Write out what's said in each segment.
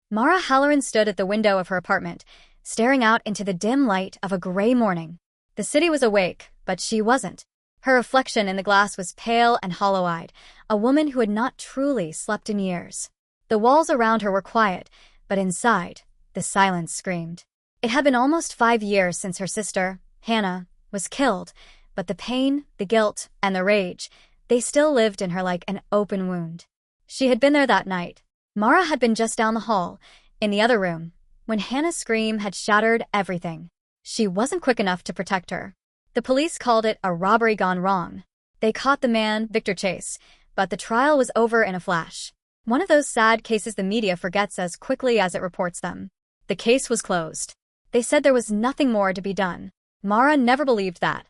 Mara Halloran stood at the window of her apartment, staring out into the dim light of a gray morning. The city was awake, but she wasn't. Her reflection in the glass was pale and hollow-eyed, a woman who had not truly slept in years. The walls around her were quiet, but inside, the silence screamed. It had been almost 5 years since her sister, Hannah, was killed, but the pain, the guilt, and the rage, they still lived in her like an open wound. She had been there that night. Mara had been just down the hall, in the other room, when Hannah's scream had shattered everything. She wasn't quick enough to protect her. The police called it a robbery gone wrong. They caught the man, Victor Chase, but the trial was over in a flash. One of those sad cases the media forgets as quickly as it reports them. The case was closed. They said there was nothing more to be done. Mara never believed that.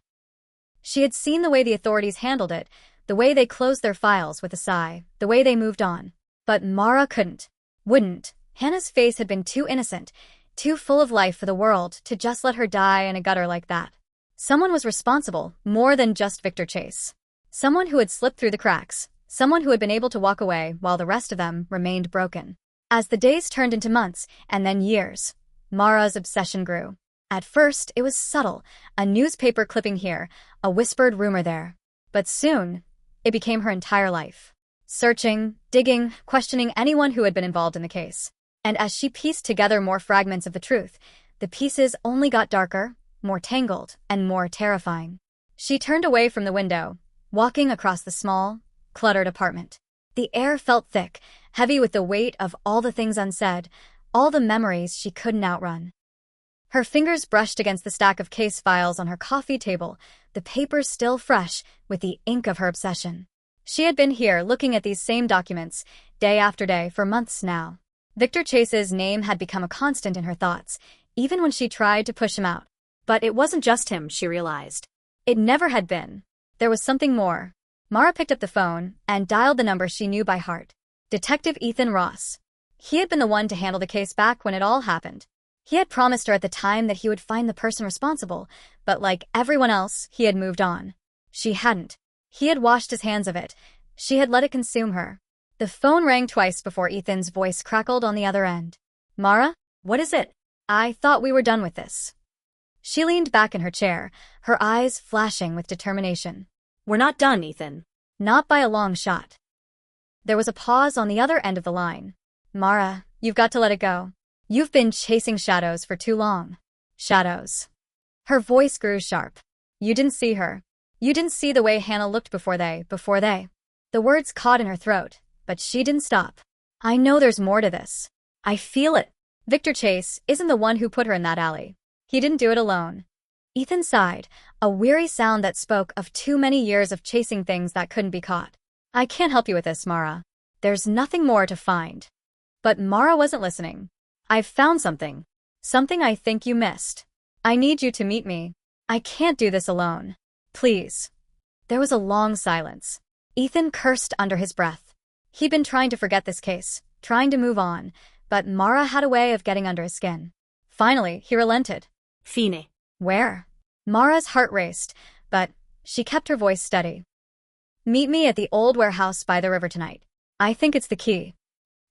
She had seen the way the authorities handled it, the way they closed their files with a sigh, the way they moved on. But Mara wouldn't. Hannah's face had been too innocent, too full of life for the world to just let her die in a gutter like that. Someone was responsible, more than just Victor Chase. Someone who had slipped through the cracks, someone who had been able to walk away while the rest of them remained broken. As the days turned into months, and then years, Mara's obsession grew. At first, it was subtle, a newspaper clipping here, a whispered rumor there. But soon, it became her entire life. Searching, digging, questioning anyone who had been involved in the case. And as she pieced together more fragments of the truth, the pieces only got darker, more tangled, and more terrifying. She turned away from the window, walking across the small, cluttered apartment. The air felt thick, heavy with the weight of all the things unsaid, all the memories she couldn't outrun. Her fingers brushed against the stack of case files on her coffee table, the papers still fresh with the ink of her obsession. She had been here looking at these same documents, day after day, for months now. Victor Chase's name had become a constant in her thoughts, even when she tried to push him out. But it wasn't just him, she realized. It never had been. There was something more. Mara picked up the phone and dialed the number she knew by heart. Detective Ethan Ross. He had been the one to handle the case back when it all happened. He had promised her at the time that he would find the person responsible, but like everyone else, he had moved on. She hadn't. He had washed his hands of it. She had let it consume her. The phone rang twice before Ethan's voice crackled on the other end. Mara, what is it? I thought we were done with this. She leaned back in her chair, her eyes flashing with determination. We're not done, Ethan. Not by a long shot. There was a pause on the other end of the line. Mara, you've got to let it go. You've been chasing shadows for too long. Shadows. Her voice grew sharp. You didn't see her. You didn't see the way Hannah looked before they. The words caught in her throat, but she didn't stop. I know there's more to this. I feel it. Victor Chase isn't the one who put her in that alley. He didn't do it alone. Ethan sighed, a weary sound that spoke of too many years of chasing things that couldn't be caught. I can't help you with this, Mara. There's nothing more to find. But Mara wasn't listening. I've found something. Something I think you missed. I need you to meet me. I can't do this alone. Please. There was a long silence. Ethan cursed under his breath. He'd been trying to forget this case, trying to move on, but Mara had a way of getting under his skin. Finally, he relented. Fine. Where? Mara's heart raced, but she kept her voice steady. Meet me at the old warehouse by the river tonight. I think it's the key.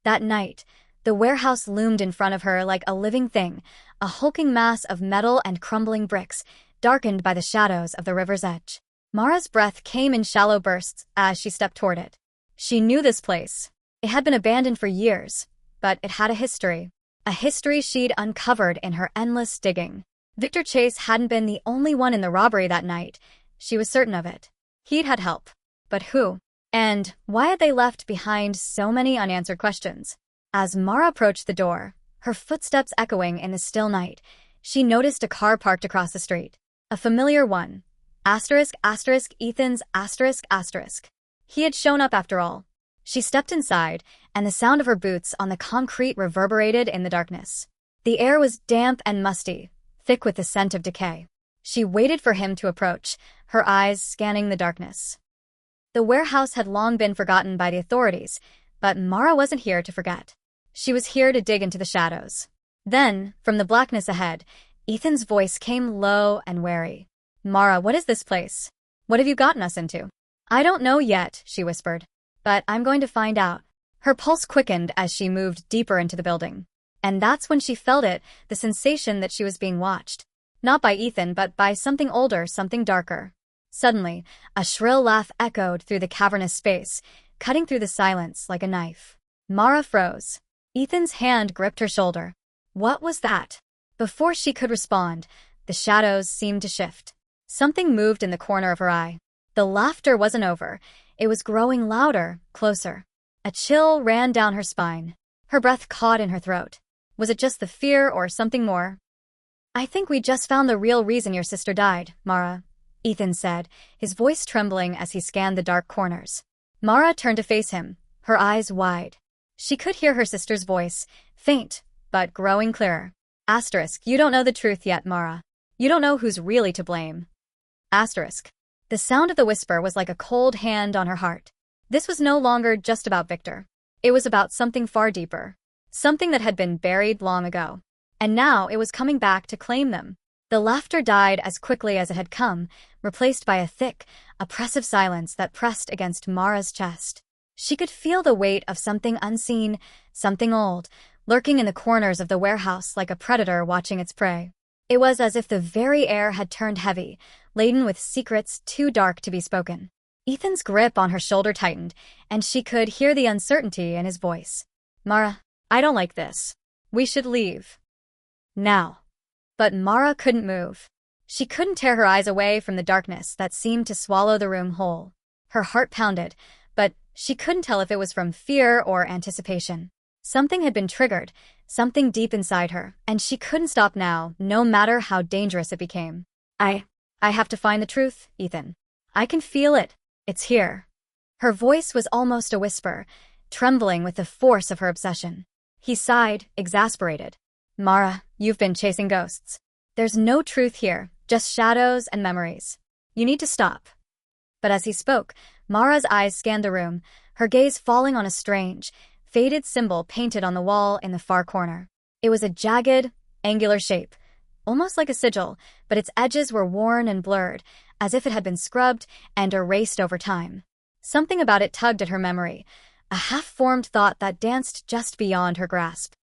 That night, the warehouse loomed in front of her like a living thing, a hulking mass of metal and crumbling bricks, darkened by the shadows of the river's edge. Mara's breath came in shallow bursts as she stepped toward it. She knew this place. It had been abandoned for years, but it had a history she'd uncovered in her endless digging. Victor Chase hadn't been the only one in the robbery that night. She was certain of it. He'd had help. But who? And why had they left behind so many unanswered questions? As Mara approached the door, her footsteps echoing in the still night, she noticed a car parked across the street. A familiar one. Ethan's ***. He had shown up after all. She stepped inside, and the sound of her boots on the concrete reverberated in the darkness. The air was damp and musty, thick with the scent of decay. She waited for him to approach, her eyes scanning the darkness. The warehouse had long been forgotten by the authorities, but Mara wasn't here to forget. She was here to dig into the shadows. Then, from the blackness ahead, Ethan's voice came low and wary. Mara, what is this place? What have you gotten us into? I don't know yet, she whispered. But I'm going to find out. Her pulse quickened as she moved deeper into the building. And that's when she felt it, the sensation that she was being watched. Not by Ethan, but by something older, something darker. Suddenly, a shrill laugh echoed through the cavernous space, cutting through the silence like a knife. Mara froze. Ethan's hand gripped her shoulder. What was that? Before she could respond, the shadows seemed to shift. Something moved in the corner of her eye. The laughter wasn't over. It was growing louder, closer. A chill ran down her spine. Her breath caught in her throat. Was it just the fear or something more? I think we just found the real reason your sister died, Mara, Ethan said, his voice trembling as he scanned the dark corners. Mara turned to face him, her eyes wide. She could hear her sister's voice, faint, but growing clearer. Asterisk, you don't know the truth yet, Mara. You don't know who's really to blame. Asterisk. The sound of the whisper was like a cold hand on her heart. This was no longer just about Victor. It was about something far deeper. Something that had been buried long ago. And now it was coming back to claim them. The laughter died as quickly as it had come, replaced by a thick, oppressive silence that pressed against Mara's chest. She could feel the weight of something unseen, something old, lurking in the corners of the warehouse like a predator watching its prey. It was as if the very air had turned heavy, laden with secrets too dark to be spoken. Ethan's grip on her shoulder tightened, and she could hear the uncertainty in his voice. Mara, I don't like this. We should leave. Now. But Mara couldn't move. She couldn't tear her eyes away from the darkness that seemed to swallow the room whole. Her heart pounded, but she couldn't tell if it was from fear or anticipation. Something had been triggered, something deep inside her, and she couldn't stop now, no matter how dangerous it became. I have to find the truth, Ethan. I can feel it. It's here. Her voice was almost a whisper, trembling with the force of her obsession. He sighed, exasperated. Mara, you've been chasing ghosts. There's no truth here, just shadows and memories. You need to stop. But as he spoke, Mara's eyes scanned the room, her gaze falling on a strange, faded symbol painted on the wall in the far corner. It was a jagged, angular shape, almost like a sigil, but its edges were worn and blurred, as if it had been scrubbed and erased over time. Something about it tugged at her memory, a half-formed thought that danced just beyond her grasp.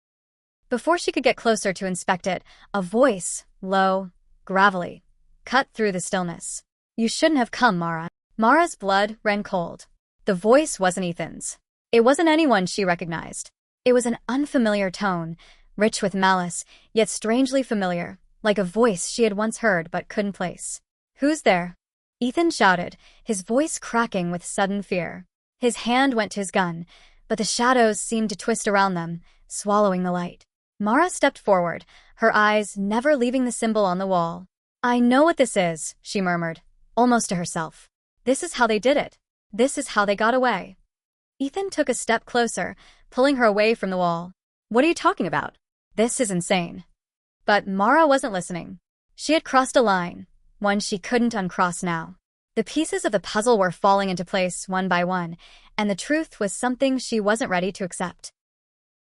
Before she could get closer to inspect it, a voice, low, gravelly, cut through the stillness. You shouldn't have come, Mara. Mara's blood ran cold. The voice wasn't Ethan's. It wasn't anyone she recognized. It was an unfamiliar tone, rich with malice, yet strangely familiar, like a voice she had once heard but couldn't place. Who's there? Ethan shouted, his voice cracking with sudden fear. His hand went to his gun, but the shadows seemed to twist around them, swallowing the light. Mara stepped forward, her eyes never leaving the symbol on the wall. I know what this is, she murmured, almost to herself. This is how they did it. This is how they got away. Ethan took a step closer, pulling her away from the wall. What are you talking about? This is insane. But Mara wasn't listening. She had crossed a line, one she couldn't uncross now. The pieces of the puzzle were falling into place one by one, and the truth was something she wasn't ready to accept.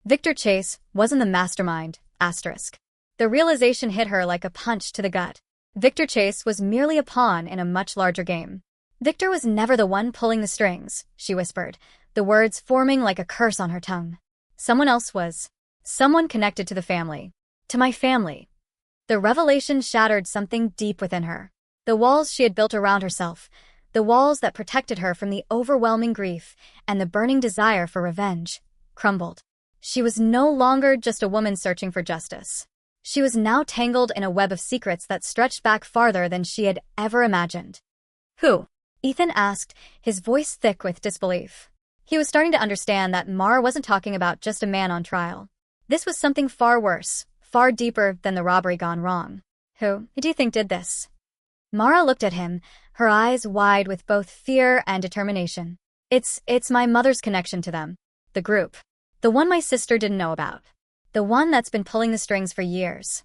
Victor Chase wasn't the mastermind, asterisk. The realization hit her like a punch to the gut. Victor Chase was merely a pawn in a much larger game. Victor was never the one pulling the strings, she whispered, the words forming like a curse on her tongue. Someone else was. Someone connected to the family. To my family. The revelation shattered something deep within her. The walls she had built around herself, the walls that protected her from the overwhelming grief and the burning desire for revenge, crumbled. She was no longer just a woman searching for justice. She was now tangled in a web of secrets that stretched back farther than she had ever imagined. Who? Ethan asked, his voice thick with disbelief. He was starting to understand that Mara wasn't talking about just a man on trial. This was something far worse, far deeper than the robbery gone wrong. Who do you think did this? Mara looked at him, her eyes wide with both fear and determination. It's my mother's connection to them. The group. The one my sister didn't know about. The one that's been pulling the strings for years.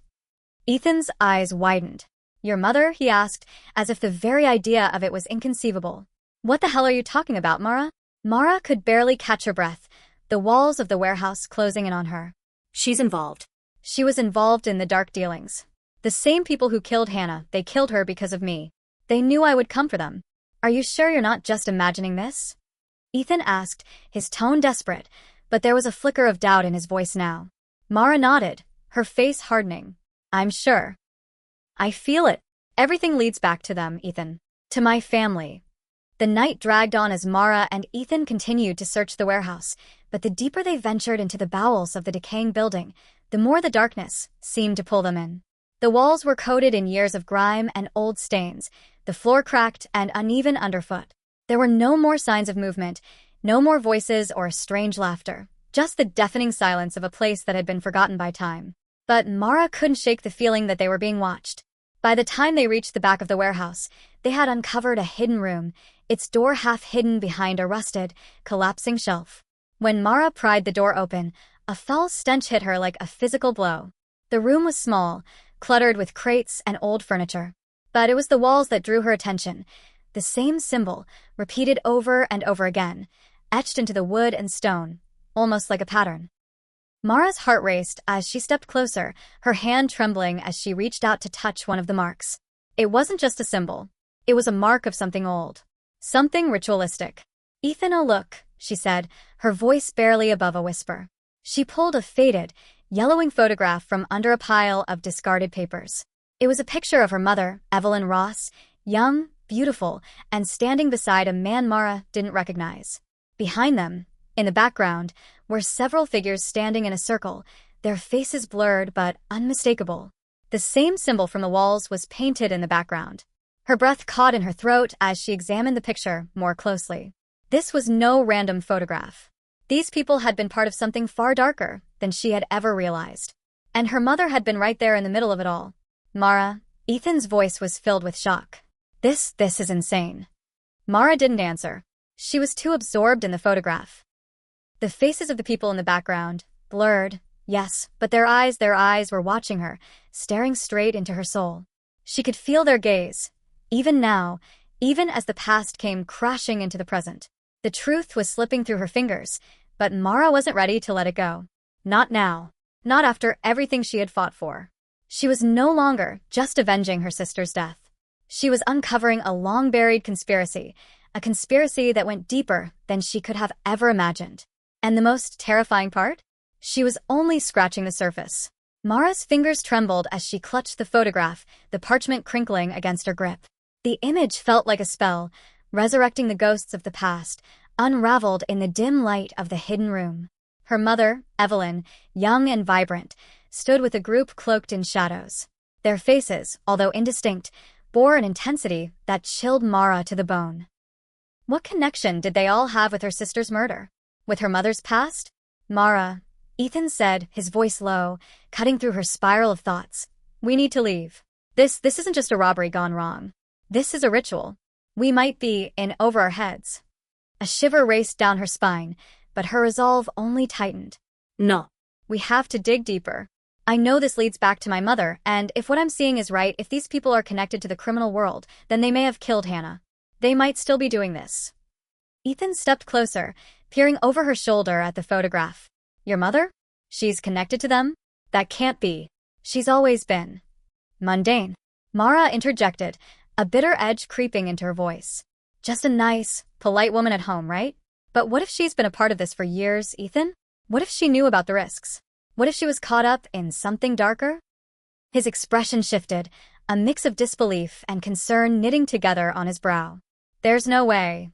Ethan's eyes widened. Your mother? He asked, as if the very idea of it was inconceivable. What the hell are you talking about, Mara? Mara could barely catch her breath, the walls of the warehouse closing in on her. She's involved. She was involved in the dark dealings. The same people who killed Hannah, they killed her because of me. They knew I would come for them. Are you sure you're not just imagining this? Ethan asked, his tone desperate, but there was a flicker of doubt in his voice now. Mara nodded, her face hardening. I'm sure. I feel it. Everything leads back to them, Ethan. To my family. The night dragged on as Mara and Ethan continued to search the warehouse, but the deeper they ventured into the bowels of the decaying building, the more the darkness seemed to pull them in. The walls were coated in years of grime and old stains, the floor cracked and uneven underfoot. There were no more signs of movement, no more voices or strange laughter, just the deafening silence of a place that had been forgotten by time. But Mara couldn't shake the feeling that they were being watched. By the time they reached the back of the warehouse, they had uncovered a hidden room, its door half hidden behind a rusted, collapsing shelf. When Mara pried the door open, a foul stench hit her like a physical blow. The room was small, cluttered with crates and old furniture. But it was the walls that drew her attention. The same symbol, repeated over and over again, etched into the wood and stone, almost like a pattern. Mara's heart raced as she stepped closer, her hand trembling as she reached out to touch one of the marks. It wasn't just a symbol. It was a mark of something old. Something ritualistic. Ethan, a look, she said, her voice barely above a whisper. She pulled a faded, yellowing photograph from under a pile of discarded papers. It was a picture of her mother, Evelyn Ross, young, beautiful, and standing beside a man Mara didn't recognize. Behind them, in the background, were several figures standing in a circle, their faces blurred but unmistakable. The same symbol from the walls was painted in the background. Her breath caught in her throat as she examined the picture more closely. This was no random photograph. These people had been part of something far darker than she had ever realized. And her mother had been right there in the middle of it all. Mara, Ethan's voice was filled with shock. This is insane. Mara didn't answer. She was too absorbed in the photograph. The faces of the people in the background, blurred, yes, but their eyes were watching her, staring straight into her soul. She could feel their gaze, even now, even as the past came crashing into the present. The truth was slipping through her fingers, but Mara wasn't ready to let it go. Not now. Not after everything she had fought for. She was no longer just avenging her sister's death. She was uncovering a long-buried conspiracy, a conspiracy that went deeper than she could have ever imagined. And the most terrifying part? She was only scratching the surface. Mara's fingers trembled as she clutched the photograph, the parchment crinkling against her grip. The image felt like a spell, resurrecting the ghosts of the past, unraveled in the dim light of the hidden room. Her mother, Evelyn, young and vibrant, stood with a group cloaked in shadows. Their faces, although indistinct, bore an intensity that chilled Mara to the bone. What connection did they all have with her sister's murder? With her mother's past? Mara, Ethan said, his voice low, cutting through her spiral of thoughts. We need to leave. This isn't just a robbery gone wrong. This is a ritual. We might be in over our heads. A shiver raced down her spine, but her resolve only tightened. No. We have to dig deeper. I know this leads back to my mother, and if what I'm seeing is right, if these people are connected to the criminal world, then they may have killed Hannah. They might still be doing this. Ethan stepped closer, peering over her shoulder at the photograph. Your mother? She's connected to them? That can't be. She's always been mundane. Mara interjected, a bitter edge creeping into her voice. Just a nice, polite woman at home, right? But what if she's been a part of this for years, Ethan? What if she knew about the risks? What if she was caught up in something darker? His expression shifted, a mix of disbelief and concern knitting together on his brow. There's no way.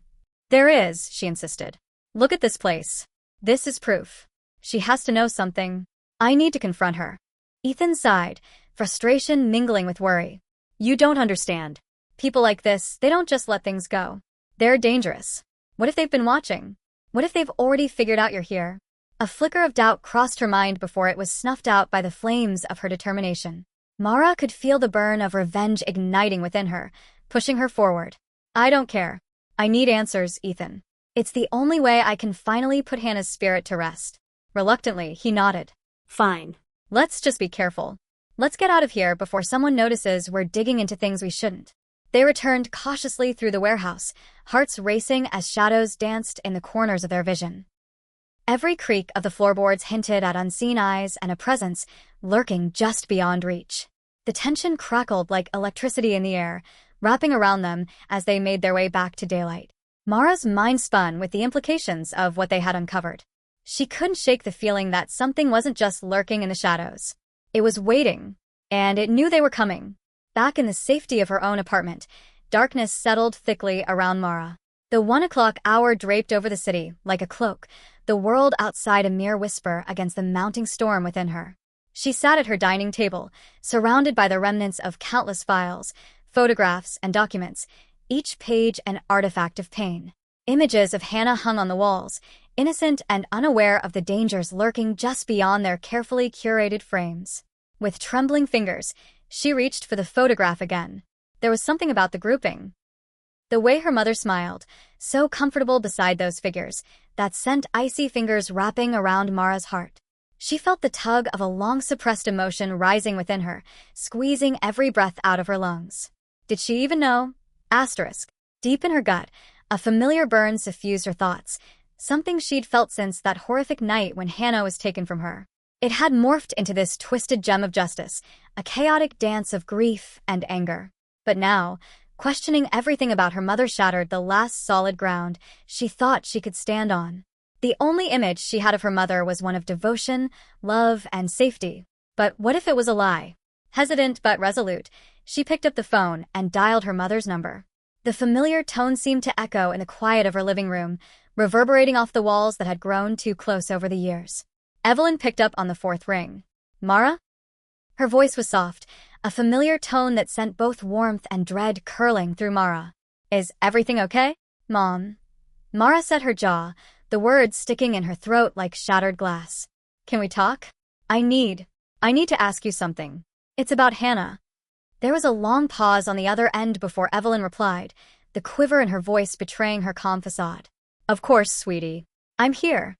There is, she insisted. Look at this place. This is proof. She has to know something. I need to confront her. Ethan sighed, frustration mingling with worry. You don't understand. People like this, they don't just let things go. They're dangerous. What if they've been watching? What if they've already figured out you're here? A flicker of doubt crossed her mind before it was snuffed out by the flames of her determination. Mara could feel the burn of revenge igniting within her, pushing her forward. I don't care. I need answers, Ethan. It's the only way I can finally put Hannah's spirit to rest. Reluctantly, he nodded. Fine. Let's just be careful. Let's get out of here before someone notices we're digging into things we shouldn't. They returned cautiously through the warehouse, hearts racing as shadows danced in the corners of their vision. Every creak of the floorboards hinted at unseen eyes and a presence lurking just beyond reach. The tension crackled like electricity in the air, wrapping around them as they made their way back to daylight. Mara's mind spun with the implications of what they had uncovered. She couldn't shake the feeling that something wasn't just lurking in the shadows. It was waiting, and it knew they were coming. Back in the safety of her own apartment, darkness settled thickly around Mara. The 1 o'clock hour draped over the city like a cloak, the world outside a mere whisper against the mounting storm within her. She sat at her dining table, surrounded by the remnants of countless files, photographs, and documents, each page an artifact of pain. Images of Hannah hung on the walls, innocent and unaware of the dangers lurking just beyond their carefully curated frames. With trembling fingers, she reached for the photograph again. There was something about the grouping. The way her mother smiled, so comfortable beside those figures, that sent icy fingers wrapping around Mara's heart. She felt the tug of a long-suppressed emotion rising within her, squeezing every breath out of her lungs. Did she even know? Asterisk. Deep in her gut, a familiar burn suffused her thoughts, something she'd felt since that horrific night when Hannah was taken from her. It had morphed into this twisted gem of justice, a chaotic dance of grief and anger. But now, questioning everything about her mother shattered the last solid ground she thought she could stand on. The only image she had of her mother was one of devotion, love, and safety. But what if it was a lie? Hesitant but resolute, she picked up the phone and dialed her mother's number. The familiar tone seemed to echo in the quiet of her living room, reverberating off the walls that had grown too close over the years. Evelyn picked up on the fourth ring. Mara? Her voice was soft, a familiar tone that sent both warmth and dread curling through Mara. Is everything okay, Mom? Mara set her jaw, the words sticking in her throat like shattered glass. Can we talk? I need to ask you something. It's about Hannah. There was a long pause on the other end before Evelyn replied, the quiver in her voice betraying her calm facade. Of course, sweetie. I'm here.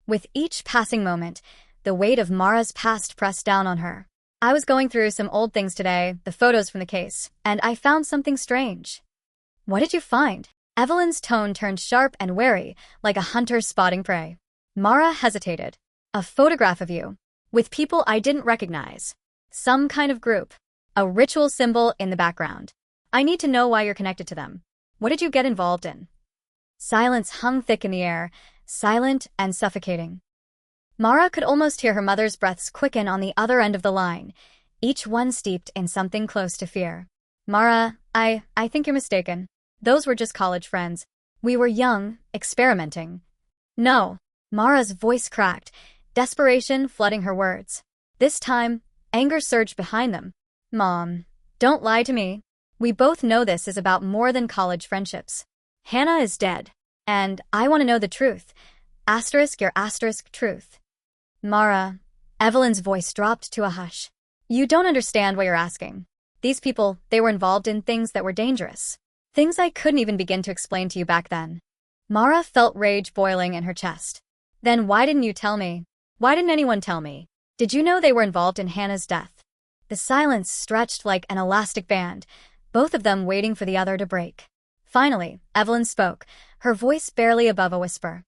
With each passing moment, the weight of Mara's past pressed down on her. I was going through some old things today, the photos from the case, and I found something strange. What did you find? Evelyn's tone turned sharp and wary, like a hunter spotting prey. Mara hesitated. A photograph of you, with people I didn't recognize. Some kind of group. A ritual symbol in the background. I need to know why you're connected to them. What did you get involved in? Silence hung thick in the air, silent and suffocating. Mara could almost hear her mother's breaths quicken on the other end of the line, each one steeped in something close to fear. Mara, I think you're mistaken. Those were just college friends. We were young, experimenting. No. Mara's voice cracked, desperation flooding her words. This time, anger surged behind them. Mom, don't lie to me. We both know this is about more than college friendships. Hannah is dead, and I want to know the truth. Asterisk your asterisk truth. Mara, Evelyn's voice dropped to a hush. You don't understand what you're asking. These people, they were involved in things that were dangerous. Things I couldn't even begin to explain to you back then. Mara felt rage boiling in her chest. Then why didn't you tell me? Why didn't anyone tell me? Did you know they were involved in Hannah's death? The silence stretched like an elastic band, both of them waiting for the other to break. Finally, Evelyn spoke, her voice barely above a whisper.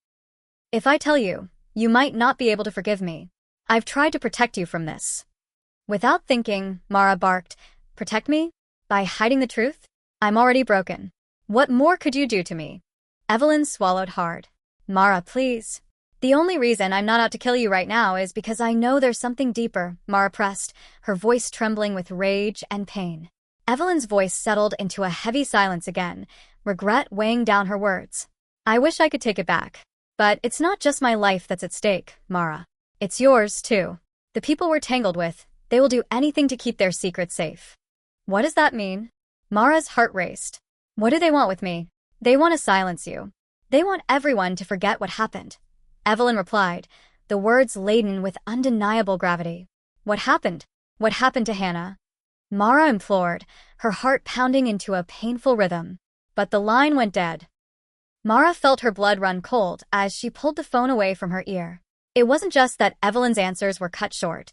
If I tell you, you might not be able to forgive me. I've tried to protect you from this. Without thinking, Mara barked, Protect me? By hiding the truth? I'm already broken. What more could you do to me? Evelyn swallowed hard. Mara, please. The only reason I'm not out to kill you right now is because I know there's something deeper, Mara pressed, her voice trembling with rage and pain. Evelyn's voice settled into a heavy silence again, regret weighing down her words. I wish I could take it back. But it's not just my life that's at stake, Mara. It's yours, too. The people we're tangled with, they will do anything to keep their secret safe. What does that mean? Mara's heart raced. What do they want with me? They want to silence you. They want everyone to forget what happened. Evelyn replied, the words laden with undeniable gravity. What happened? What happened to Hannah? Mara implored, her heart pounding into a painful rhythm. But the line went dead. Mara felt her blood run cold as she pulled the phone away from her ear. It wasn't just that Evelyn's answers were cut short.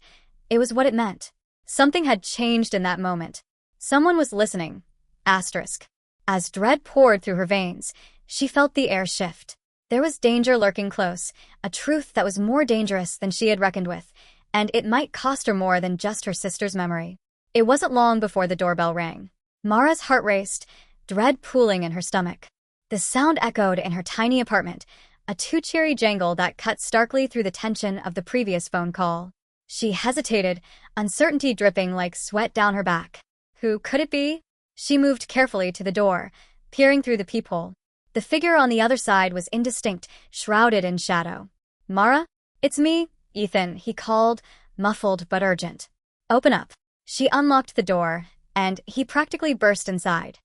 It was what it meant. Something had changed in that moment. Someone was listening. Asterisk. As dread poured through her veins, she felt the air shift. There was danger lurking close, a truth that was more dangerous than she had reckoned with, and it might cost her more than just her sister's memory. It wasn't long before the doorbell rang. Mara's heart raced, dread pooling in her stomach. The sound echoed in her tiny apartment, a two-cheery jangle that cut starkly through the tension of the previous phone call. She hesitated, uncertainty dripping like sweat down her back. Who could it be? She moved carefully to the door, peering through the peephole. The figure on the other side was indistinct, shrouded in shadow. "Mara? It's me, Ethan," he called, muffled but urgent. "Open up." She unlocked the door, and he practically burst inside.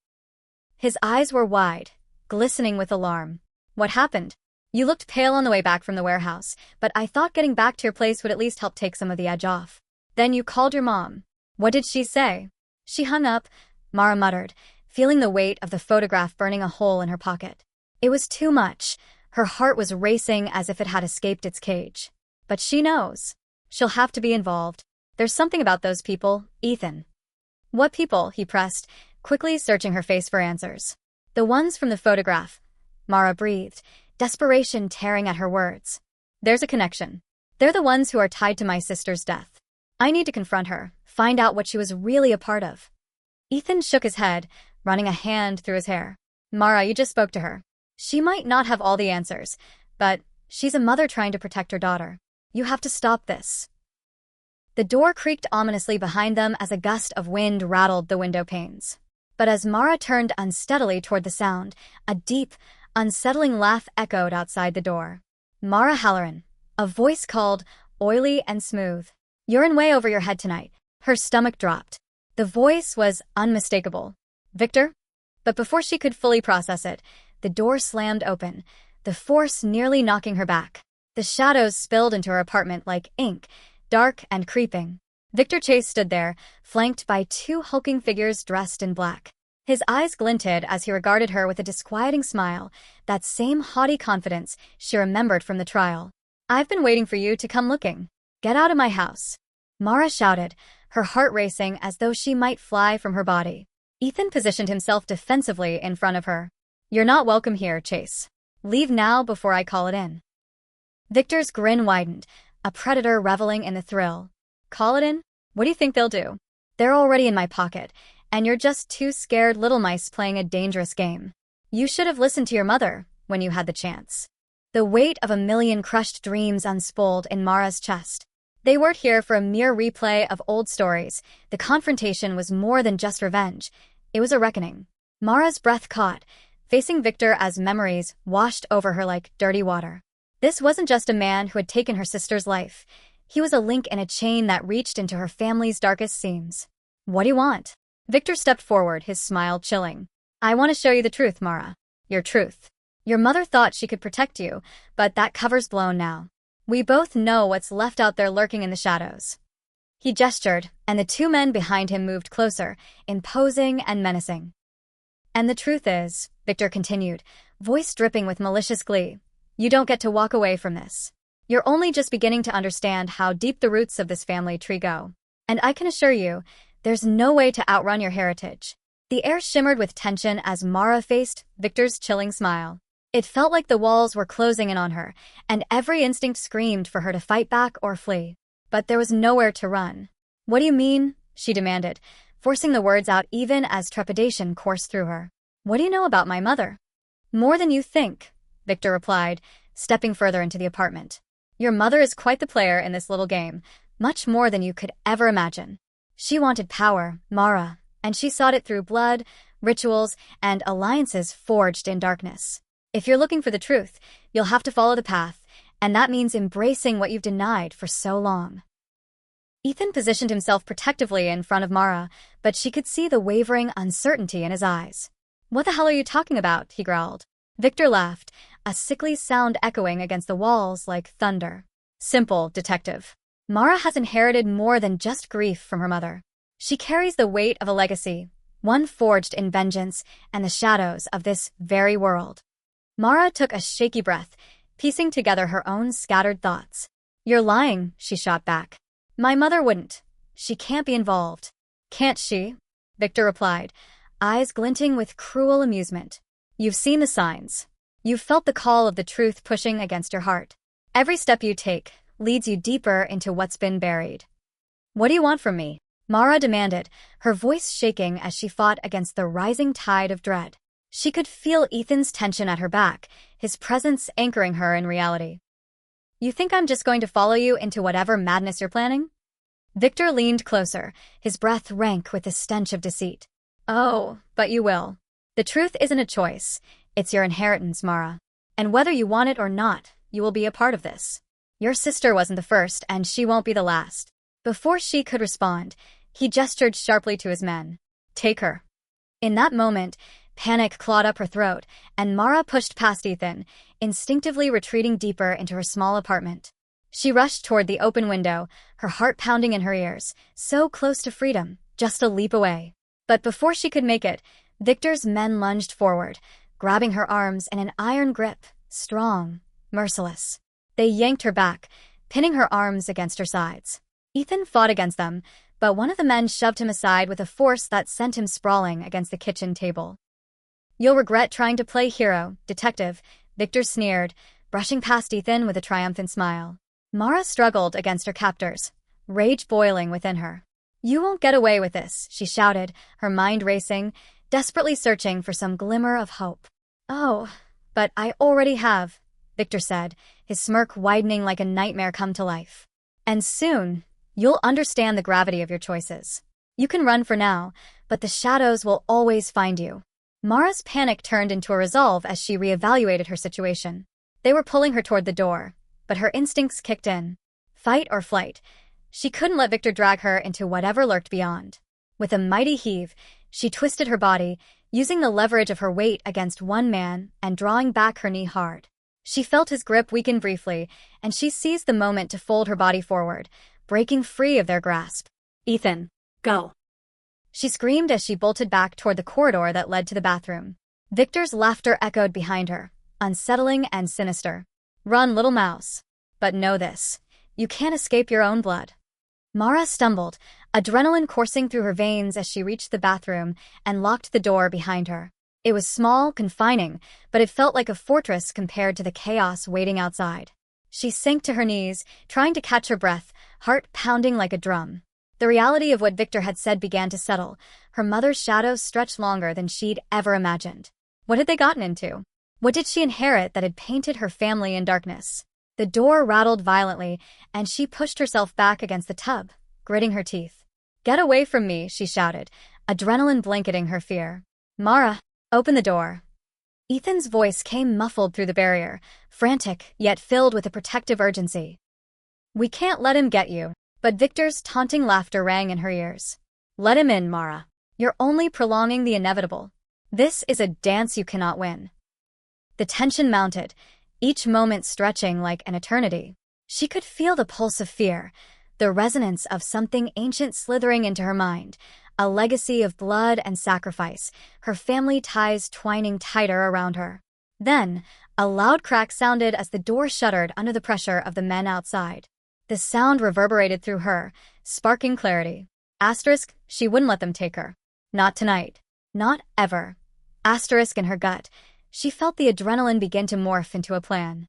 His eyes were wide, glistening with alarm. "What happened? You looked pale on the way back from the warehouse, but I thought getting back to your place would at least help take some of the edge off. Then you called your mom. What did she say?" "She hung up," Mara muttered, feeling the weight of the photograph burning a hole in her pocket. It was too much. Her heart was racing as if it had escaped its cage. But she knows. She'll have to be involved. There's something about those people, Ethan. "What people?" he pressed, quickly searching her face for answers. "The ones from the photograph," Mara breathed, desperation tearing at her words. "There's a connection. They're the ones who are tied to my sister's death. I need to confront her, find out what she was really a part of." Ethan shook his head, running a hand through his hair. "Mara, you just spoke to her. She might not have all the answers, but she's a mother trying to protect her daughter. You have to stop this." The door creaked ominously behind them as a gust of wind rattled the window panes. But as Mara turned unsteadily toward the sound, a deep, unsettling laugh echoed outside the door. "Mara Halloran," a voice called, oily and smooth. "You're in way over your head tonight." Her stomach dropped. The voice was unmistakable. "Victor?" But before she could fully process it, the door slammed open, the force nearly knocking her back. The shadows spilled into her apartment like ink, dark and creeping. Victor Chase stood there, flanked by two hulking figures dressed in black. His eyes glinted as he regarded her with a disquieting smile, that same haughty confidence she remembered from the trial. "I've been waiting for you to come looking. Get out of my house." Mara shouted, her heart racing as though she might fly from her body. Ethan positioned himself defensively in front of her. "You're not welcome here, Chase. Leave now before I call it in." Victor's grin widened, a predator reveling in the thrill. "Call it in? What do you think they'll do? They're already in my pocket, and you're just two scared little mice playing a dangerous game. You should have listened to your mother when you had the chance." The weight of a million crushed dreams unspooled in Mara's chest. They weren't here for a mere replay of old stories. The confrontation was more than just revenge. It was a reckoning. Mara's breath caught, facing Victor as memories washed over her like dirty water. This wasn't just a man who had taken her sister's life. He was a link in a chain that reached into her family's darkest seams. "What do you want?" Victor stepped forward, his smile chilling. "I want to show you the truth, Mara. Your truth. Your mother thought she could protect you, but that cover's blown now. We both know what's left out there lurking in the shadows." He gestured, and the two men behind him moved closer, imposing and menacing. "And the truth is," Victor continued, voice dripping with malicious glee, "you don't get to walk away from this. You're only just beginning to understand how deep the roots of this family tree go. And I can assure you, there's no way to outrun your heritage." The air shimmered with tension as Mara faced Victor's chilling smile. It felt like the walls were closing in on her, and every instinct screamed for her to fight back or flee. But there was nowhere to run. "What do you mean?" she demanded, forcing the words out even as trepidation coursed through her. "What do you know about my mother?" "More than you think," Victor replied, stepping further into the apartment. "Your mother is quite the player in this little game, much more than you could ever imagine. She wanted power, Mara, and she sought it through blood, rituals, and alliances forged in darkness. If you're looking for the truth, you'll have to follow the path, and that means embracing what you've denied for so long." Ethan positioned himself protectively in front of Mara, but she could see the wavering uncertainty in his eyes. "What the hell are you talking about?" he growled. Victor laughed, a sickly sound echoing against the walls like thunder. "Simple, detective. Mara has inherited more than just grief from her mother. She carries the weight of a legacy, one forged in vengeance and the shadows of this very world." Mara took a shaky breath, piecing together her own scattered thoughts. "You're lying," she shot back. "My mother wouldn't. She can't be involved." "Can't she?" Victor replied, eyes glinting with cruel amusement. "You've seen the signs. You've felt the call of the truth pushing against your heart. Every step you take leads you deeper into what's been buried." "What do you want from me?" Mara demanded, her voice shaking as she fought against the rising tide of dread. She could feel Ethan's tension at her back, his presence anchoring her in reality. "You think I'm just going to follow you into whatever madness you're planning?" Victor leaned closer, his breath rank with the stench of deceit. "Oh, but you will. The truth isn't a choice. It's your inheritance, Mara. And whether you want it or not, you will be a part of this. Your sister wasn't the first, and she won't be the last." Before she could respond, he gestured sharply to his men. "Take her." In that moment, panic clawed up her throat, and Mara pushed past Ethan, instinctively retreating deeper into her small apartment. She rushed toward the open window, her heart pounding in her ears, so close to freedom, just a leap away. But before she could make it, Victor's men lunged forward, grabbing her arms in an iron grip, strong, merciless. They yanked her back, pinning her arms against her sides. Ethan fought against them, but one of the men shoved him aside with a force that sent him sprawling against the kitchen table. "You'll regret trying to play hero, detective," Victor sneered, brushing past Ethan with a triumphant smile. Mara struggled against her captors, rage boiling within her. "You won't get away with this," she shouted, her mind racing, desperately searching for some glimmer of hope. "Oh, but I already have," Victor said, his smirk widening like a nightmare come to life. "And soon, you'll understand the gravity of your choices. You can run for now, but the shadows will always find you." Mara's panic turned into a resolve as she reevaluated her situation. They were pulling her toward the door, but her instincts kicked in. Fight or flight. She couldn't let Victor drag her into whatever lurked beyond. With a mighty heave, she twisted her body, using the leverage of her weight against one man and drawing back her knee hard. She felt his grip weaken briefly, and she seized the moment to fold her body forward, breaking free of their grasp. "Ethan, go!" she screamed as she bolted back toward the corridor that led to the bathroom. Victor's laughter echoed behind her, unsettling and sinister. "Run, little mouse. But know this, you can't escape your own blood." Mara stumbled, adrenaline coursing through her veins as she reached the bathroom and locked the door behind her. It was small, confining, but it felt like a fortress compared to the chaos waiting outside. She sank to her knees, trying to catch her breath, heart pounding like a drum. The reality of what Victor had said began to settle. Her mother's shadow stretched longer than she'd ever imagined. What had they gotten into? What did she inherit that had painted her family in darkness? The door rattled violently, and she pushed herself back against the tub, gritting her teeth. "Get away from me," she shouted, adrenaline blanketing her fear. "Mara, open the door." Ethan's voice came muffled through the barrier, frantic, yet filled with a protective urgency. "We can't let him get you." But Victor's taunting laughter rang in her ears. "Let him in, Mara. You're only prolonging the inevitable. This is a dance you cannot win." The tension mounted, each moment stretching like an eternity. She could feel the pulse of fear, the resonance of something ancient slithering into her mind, a legacy of blood and sacrifice, her family ties twining tighter around her. Then, a loud crack sounded as the door shuddered under the pressure of the men outside. The sound reverberated through her, sparking clarity. Asterisk, she wouldn't let them take her. Not tonight. Not ever. Asterisk in her gut. She felt the adrenaline begin to morph into a plan.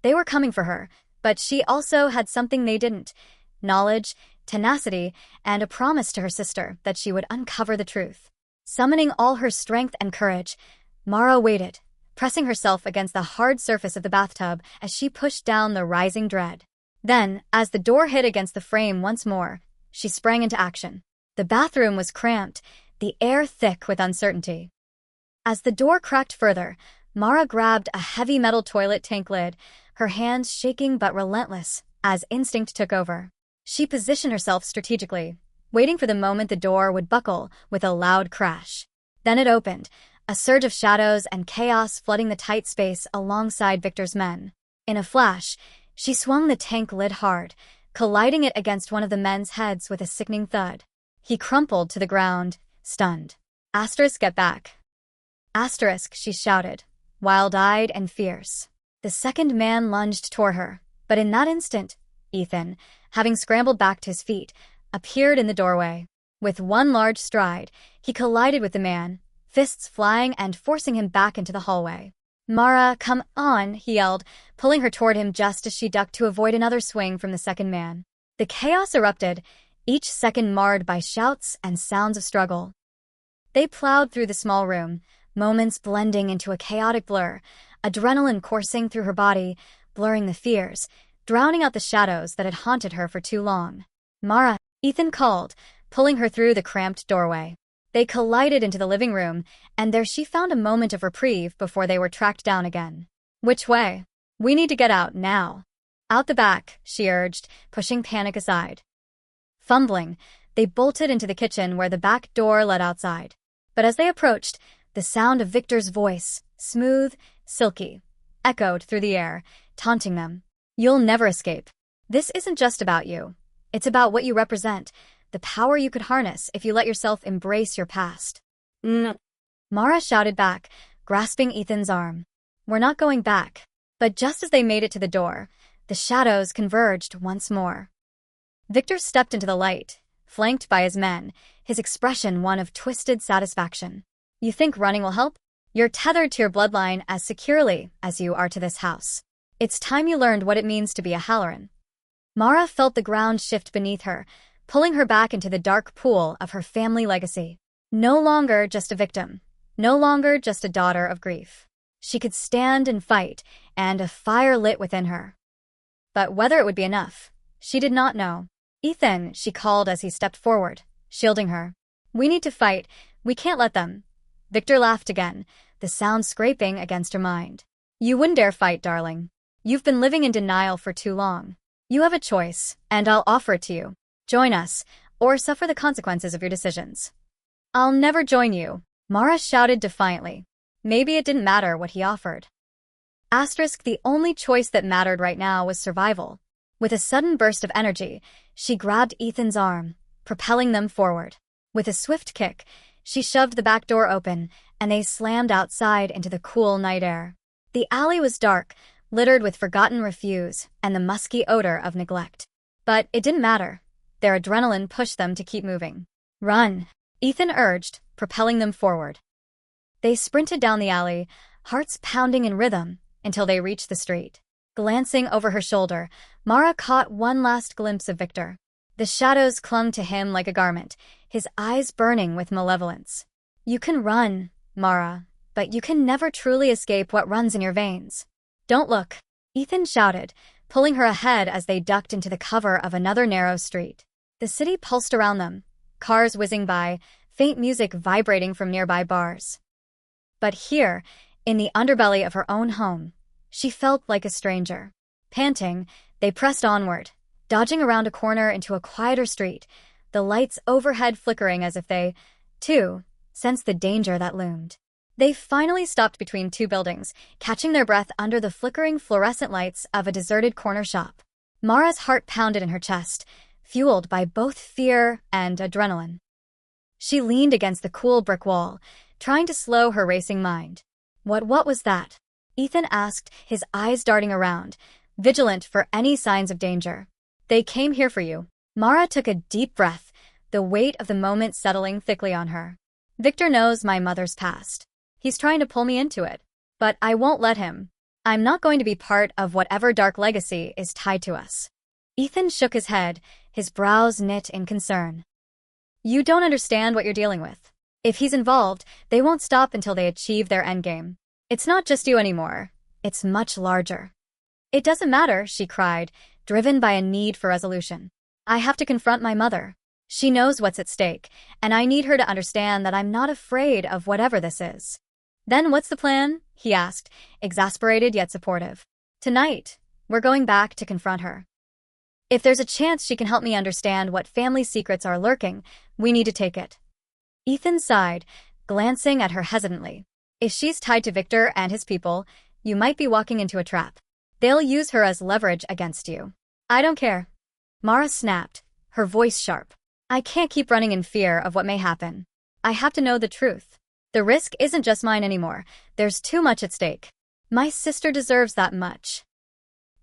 They were coming for her, but she also had something they didn't. Knowledge, tenacity, and a promise to her sister that she would uncover the truth. Summoning all her strength and courage, Mara waited, pressing herself against the hard surface of the bathtub as she pushed down the rising dread. Then, as the door hit against the frame once more, she sprang into action. The bathroom was cramped, the air thick with uncertainty. As the door cracked further, Mara grabbed a heavy metal toilet tank lid, her hands shaking but relentless as instinct took over. She positioned herself strategically, waiting for the moment the door would buckle with a loud crash. Then it opened, a surge of shadows and chaos flooding the tight space alongside Victor's men. In a flash, she swung the tank lid hard, colliding it against one of the men's heads with a sickening thud. He crumpled to the ground, stunned. Asterisk, get back. Asterisk, she shouted, wild-eyed and fierce. The second man lunged toward her, but in that instant, Ethan, having scrambled back to his feet, appeared in the doorway. With one large stride, he collided with the man, fists flying and forcing him back into the hallway. "Mara, come on," he yelled, pulling her toward him just as she ducked to avoid another swing from the second man. The chaos erupted, each second marred by shouts and sounds of struggle. They plowed through the small room, moments blending into a chaotic blur, adrenaline coursing through her body, blurring the fears, drowning out the shadows that had haunted her for too long. "Mara," Ethan called, pulling her through the cramped doorway. They collided into the living room, and there she found a moment of reprieve before they were tracked down again. "Which way?" "We need to get out now." "Out the back," she urged, pushing panic aside. Fumbling, they bolted into the kitchen where the back door led outside. But as they approached, the sound of Victor's voice, smooth, silky, echoed through the air, taunting them. "You'll never escape. This isn't just about you. It's about what you represent, the power you could harness if you let yourself embrace your past." "No," Mara shouted back, grasping Ethan's arm. "We're not going back." But just as they made it to the door, the shadows converged once more. Victor stepped into the light, flanked by his men, his expression one of twisted satisfaction. "You think running will help? You're tethered to your bloodline as securely as you are to this house. It's time you learned what it means to be a Halloran." Mara felt the ground shift beneath her, pulling her back into the dark pool of her family legacy. No longer just a victim. No longer just a daughter of grief. She could stand and fight, and a fire lit within her. But whether it would be enough, she did not know. "Ethan," she called as he stepped forward, shielding her. "We need to fight. We can't let them." Victor laughed again, the sound scraping against her mind. "You wouldn't dare fight, darling. You've been living in denial for too long. You have a choice, and I'll offer it to you. Join us, or suffer the consequences of your decisions." "I'll never join you," Mara shouted defiantly. Maybe it didn't matter what he offered. The only choice that mattered right now was survival. With a sudden burst of energy, she grabbed Ethan's arm, propelling them forward. With a swift kick, she shoved the back door open, and they slammed outside into the cool night air. The alley was dark, littered with forgotten refuse and the musky odor of neglect. But it didn't matter. Their adrenaline pushed them to keep moving. "Run," Ethan urged, propelling them forward. They sprinted down the alley, hearts pounding in rhythm, until they reached the street. Glancing over her shoulder, Mara caught one last glimpse of Victor. The shadows clung to him like a garment, his eyes burning with malevolence. "You can run, Mara, but you can never truly escape what runs in your veins." "Don't look," Ethan shouted, pulling her ahead as they ducked into the cover of another narrow street. The city pulsed around them, cars whizzing by, faint music vibrating from nearby bars. But here, in the underbelly of her own home, she felt like a stranger. Panting, they pressed onward, dodging around a corner into a quieter street, the lights overhead flickering as if they, too, sensed the danger that loomed. They finally stopped between two buildings, catching their breath under the flickering fluorescent lights of a deserted corner shop. Mara's heart pounded in her chest, fueled by both fear and adrenaline. She leaned against the cool brick wall, trying to slow her racing mind. What was that?" Ethan asked, his eyes darting around, vigilant for any signs of danger. "They came here for you." Mara took a deep breath, the weight of the moment settling thickly on her. "Victor knows my mother's past. He's trying to pull me into it. But I won't let him. I'm not going to be part of whatever dark legacy is tied to us." Ethan shook his head, his brows knit in concern. "You don't understand what you're dealing with. If he's involved, they won't stop until they achieve their endgame. It's not just you anymore. It's much larger." "It doesn't matter," she cried, driven by a need for resolution. "I have to confront my mother. She knows what's at stake, and I need her to understand that I'm not afraid of whatever this is." "Then what's the plan?" he asked, exasperated yet supportive. "Tonight, we're going back to confront her. If there's a chance she can help me understand what family secrets are lurking, we need to take it." Ethan sighed, glancing at her hesitantly. "If she's tied to Victor and his people, you might be walking into a trap. They'll use her as leverage against you." "I don't care." Mara snapped, her voice sharp. "I can't keep running in fear of what may happen. I have to know the truth. The risk isn't just mine anymore. There's too much at stake. My sister deserves that much."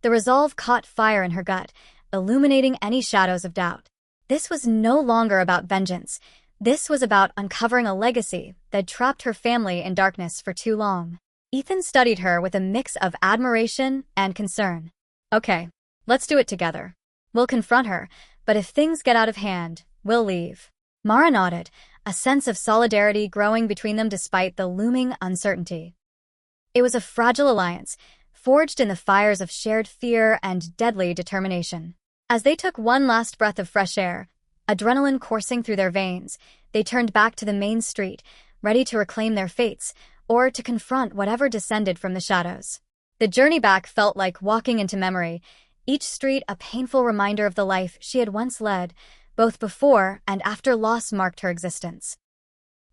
The resolve caught fire in her gut, illuminating any shadows of doubt. This was no longer about vengeance. This was about uncovering a legacy that trapped her family in darkness for too long. Ethan studied her with a mix of admiration and concern. "Okay, let's do it together. We'll confront her, but if things get out of hand, we'll leave." Mara nodded, a sense of solidarity growing between them despite the looming uncertainty. It was a fragile alliance, forged in the fires of shared fear and deadly determination. As they took one last breath of fresh air, adrenaline coursing through their veins, they turned back to the main street, ready to reclaim their fates or to confront whatever descended from the shadows. The journey back felt like walking into memory, each street a painful reminder of the life she had once led, both before and after loss marked her existence.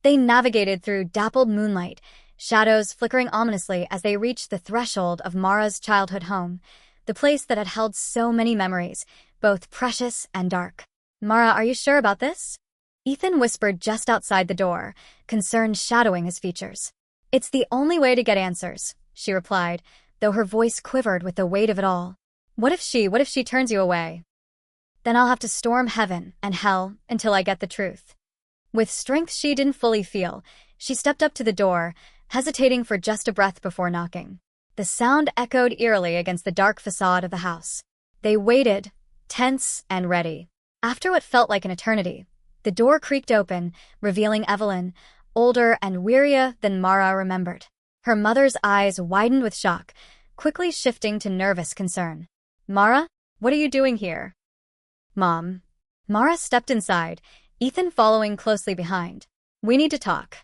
They navigated through dappled moonlight, shadows flickering ominously as they reached the threshold of Mara's childhood home, the place that had held so many memories, both precious and dark. "Mara, are you sure about this?" Ethan whispered just outside the door, concern shadowing his features. "It's the only way to get answers," she replied, though her voice quivered with the weight of it all. What if she turns you away? Then I'll have to storm heaven and hell until I get the truth." With strength she didn't fully feel, she stepped up to the door, hesitating for just a breath before knocking. The sound echoed eerily against the dark facade of the house. They waited, tense and ready. After what felt like an eternity, the door creaked open, revealing Evelyn, older and wearier than Mara remembered. Her mother's eyes widened with shock, quickly shifting to nervous concern. "Mara, what are you doing here?" "Mom." Mara stepped inside, Ethan following closely behind. "We need to talk."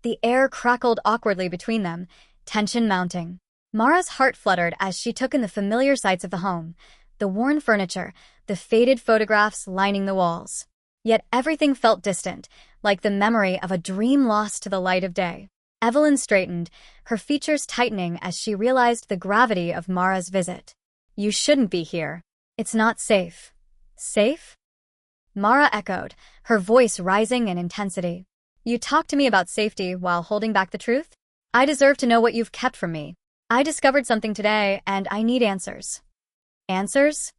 The air crackled awkwardly between them, tension mounting. Mara's heart fluttered as she took in the familiar sights of the home, the worn furniture, the faded photographs lining the walls. Yet everything felt distant, like the memory of a dream lost to the light of day. Evelyn straightened, her features tightening as she realized the gravity of Mara's visit. "You shouldn't be here. It's not safe." "Safe?" Mara echoed, her voice rising in intensity. "You talk to me about safety while holding back the truth? I deserve to know what you've kept from me. I discovered something today, and I need answers." "Answers?"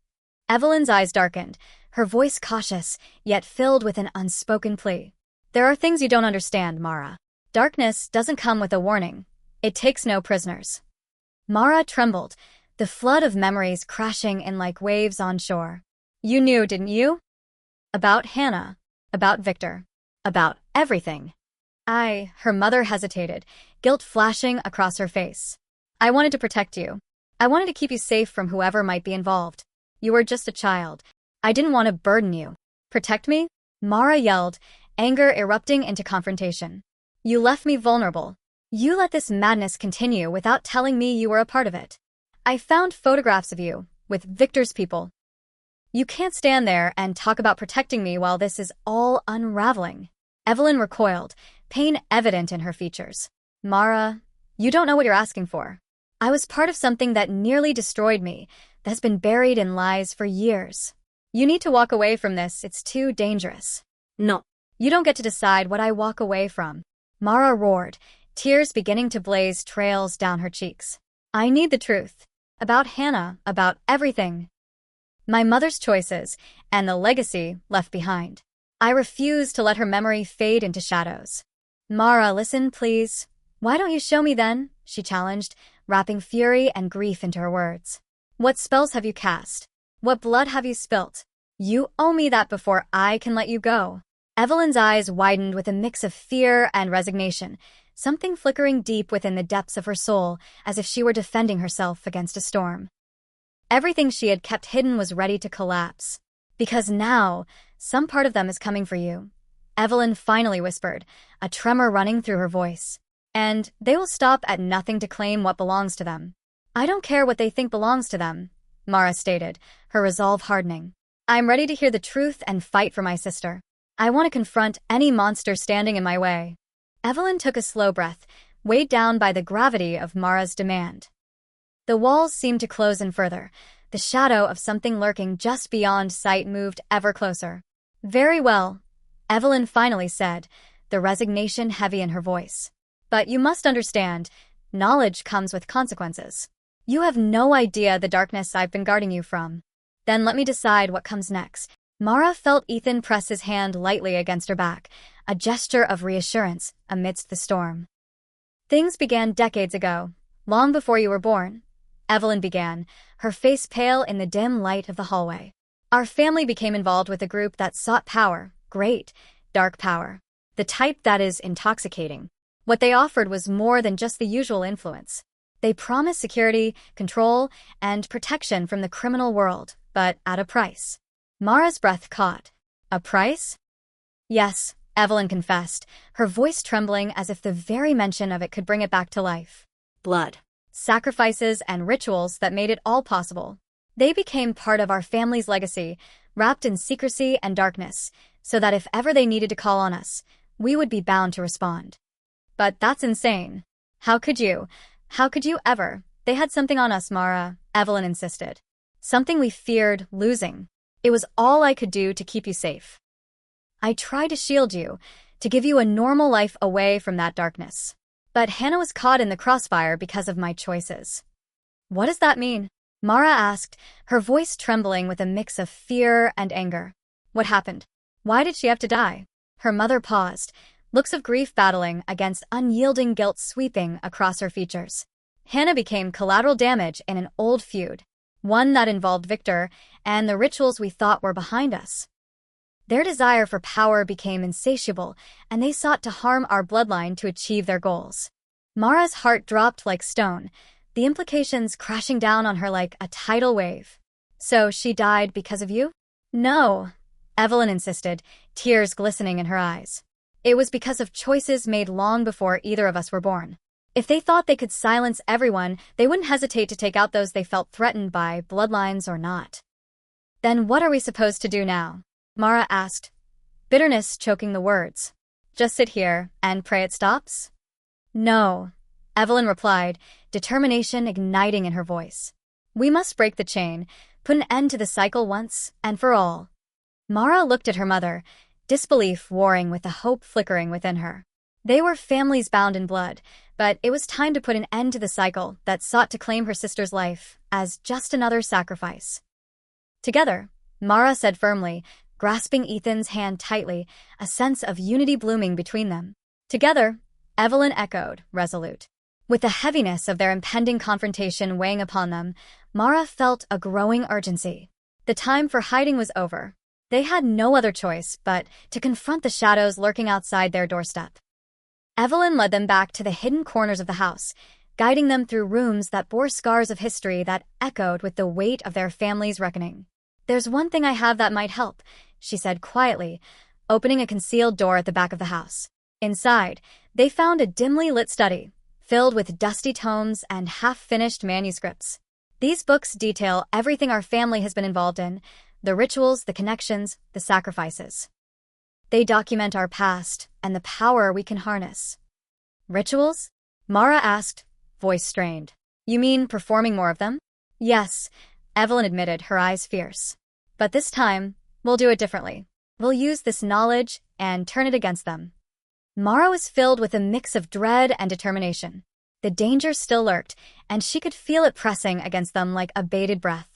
Evelyn's eyes darkened, her voice cautious, yet filled with an unspoken plea. "There are things you don't understand, Mara. Darkness doesn't come with a warning. It takes no prisoners." Mara trembled, the flood of memories crashing in like waves on shore. "You knew, didn't you? About Hannah, about Victor, about everything." Her mother hesitated, guilt flashing across her face. "I wanted to protect you. I wanted to keep you safe from whoever might be involved. You were just a child. I didn't want to burden you." "Protect me?" Mara yelled, anger erupting into confrontation. "You left me vulnerable. You let this madness continue without telling me you were a part of it. I found photographs of you, with Victor's people. You can't stand there and talk about protecting me while this is all unraveling." Evelyn recoiled, pain evident in her features. "Mara, you don't know what you're asking for. I was part of something that nearly destroyed me, that's been buried in lies for years. You need to walk away from this, it's too dangerous." "No. You don't get to decide what I walk away from." Mara roared, tears beginning to blaze trails down her cheeks. "I need the truth. About Hannah, about everything. My mother's choices, and the legacy left behind. I refuse to let her memory fade into shadows." "Mara, listen, please." "Why don't you show me then?" she challenged, wrapping fury and grief into her words. "What spells have you cast? What blood have you spilt? You owe me that before I can let you go." Evelyn's eyes widened with a mix of fear and resignation, something flickering deep within the depths of her soul, as if she were defending herself against a storm. Everything she had kept hidden was ready to collapse. "Because now, some part of them is coming for you," Evelyn finally whispered, a tremor running through her voice. "And they will stop at nothing to claim what belongs to them." "I don't care what they think belongs to them," Mara stated, her resolve hardening. "I'm ready to hear the truth and fight for my sister. I want to confront any monster standing in my way." Evelyn took a slow breath, weighed down by the gravity of Mara's demand. The walls seemed to close in further. The shadow of something lurking just beyond sight moved ever closer. "Very well," Evelyn finally said, the resignation heavy in her voice. "But you must understand, knowledge comes with consequences. You have no idea the darkness I've been guarding you from." "Then let me decide what comes next." Mara felt Ethan press his hand lightly against her back, a gesture of reassurance amidst the storm. "Things began decades ago, long before you were born," Evelyn began, her face pale in the dim light of the hallway. "Our family became involved with a group that sought power, great, dark power. the type that is intoxicating. What they offered was more than just the usual influence. They promised security, control, and protection from the criminal world, but at a price. Mara's breath caught. A price? Yes, Evelyn confessed, her voice trembling as if the very mention of it could bring it back to life. Blood. Sacrifices and rituals that made it all possible. They became part of our family's legacy, wrapped in secrecy and darkness, so that if ever they needed to call on us, we would be bound to respond. But that's insane. How could you? How could you ever? They had something on us, Mara, Evelyn insisted. Something we feared losing. It was all I could do to keep you safe. I tried to shield you, to give you a normal life away from that darkness. But Hannah was caught in the crossfire because of my choices. What does that mean? Mara asked, her voice trembling with a mix of fear and anger. What happened? Why did she have to die? Her mother paused, looks of grief battling against unyielding guilt sweeping across her features. Hannah became collateral damage in an old feud, one that involved Victor and the rituals we thought were behind us. Their desire for power became insatiable, and they sought to harm our bloodline to achieve their goals. Mara's heart dropped like stone, the implications crashing down on her like a tidal wave. So she died because of you? No, Evelyn insisted, tears glistening in her eyes. It was because of choices made long before either of us were born. If they thought they could silence everyone, they wouldn't hesitate to take out those they felt threatened by, bloodlines or not. Then what are we supposed to do now? Mara asked, bitterness choking the words. Just sit here and pray it stops? No, Evelyn replied, determination igniting in her voice. We must break the chain, put an end to the cycle once and for all. Mara looked at her mother, disbelief warring with the hope flickering within her. They were families bound in blood, but it was time to put an end to the cycle that sought to claim her sister's life as just another sacrifice. Together, Mara said firmly, grasping Ethan's hand tightly, a sense of unity blooming between them. Together, Evelyn echoed, resolute. With the heaviness of their impending confrontation weighing upon them, Mara felt a growing urgency. The time for hiding was over. They had no other choice but to confront the shadows lurking outside their doorstep. Evelyn led them back to the hidden corners of the house, guiding them through rooms that bore scars of history that echoed with the weight of their family's reckoning. There's one thing I have that might help, she said quietly, opening a concealed door at the back of the house. Inside, they found a dimly lit study, filled with dusty tomes and half-finished manuscripts. These books detail everything our family has been involved in, the rituals, the connections, the sacrifices. They document our past and the power we can harness. Rituals? Mara asked, voice strained. You mean performing more of them? Yes, Evelyn admitted, her eyes fierce. But this time, we'll do it differently. We'll use this knowledge and turn it against them. Mara was filled with a mix of dread and determination. The danger still lurked, and she could feel it pressing against them like a bated breath.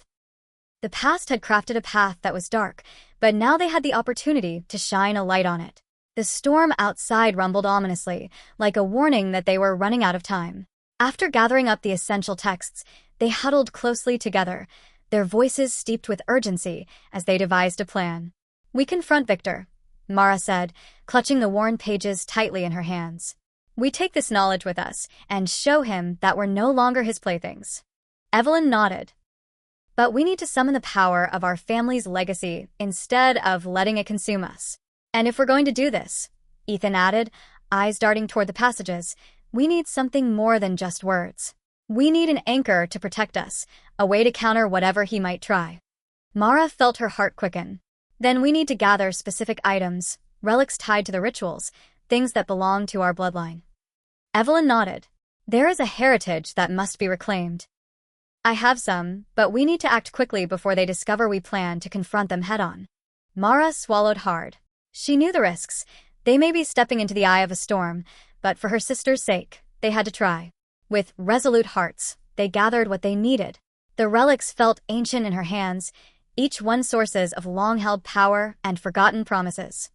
The past had crafted a path that was dark, but now they had the opportunity to shine a light on it. The storm outside rumbled ominously, like a warning that they were running out of time. After gathering up the essential texts, they huddled closely together, their voices steeped with urgency as they devised a plan. We confront Victor, Mara said, clutching the worn pages tightly in her hands. We take this knowledge with us and show him that we're no longer his playthings. Evelyn nodded. But we need to summon the power of our family's legacy instead of letting it consume us. And if we're going to do this, Ethan added, eyes darting toward the passages, we need something more than just words. We need an anchor to protect us, a way to counter whatever he might try. Mara felt her heart quicken. Then we need to gather specific items, relics tied to the rituals, things that belong to our bloodline. Evelyn nodded. There is a heritage that must be reclaimed. I have some, but we need to act quickly before they discover we plan to confront them head-on. Mara swallowed hard. She knew the risks. They may be stepping into the eye of a storm, but for her sister's sake, they had to try. With resolute hearts, they gathered what they needed. The relics felt ancient in her hands, each one sources of long-held power and forgotten promises.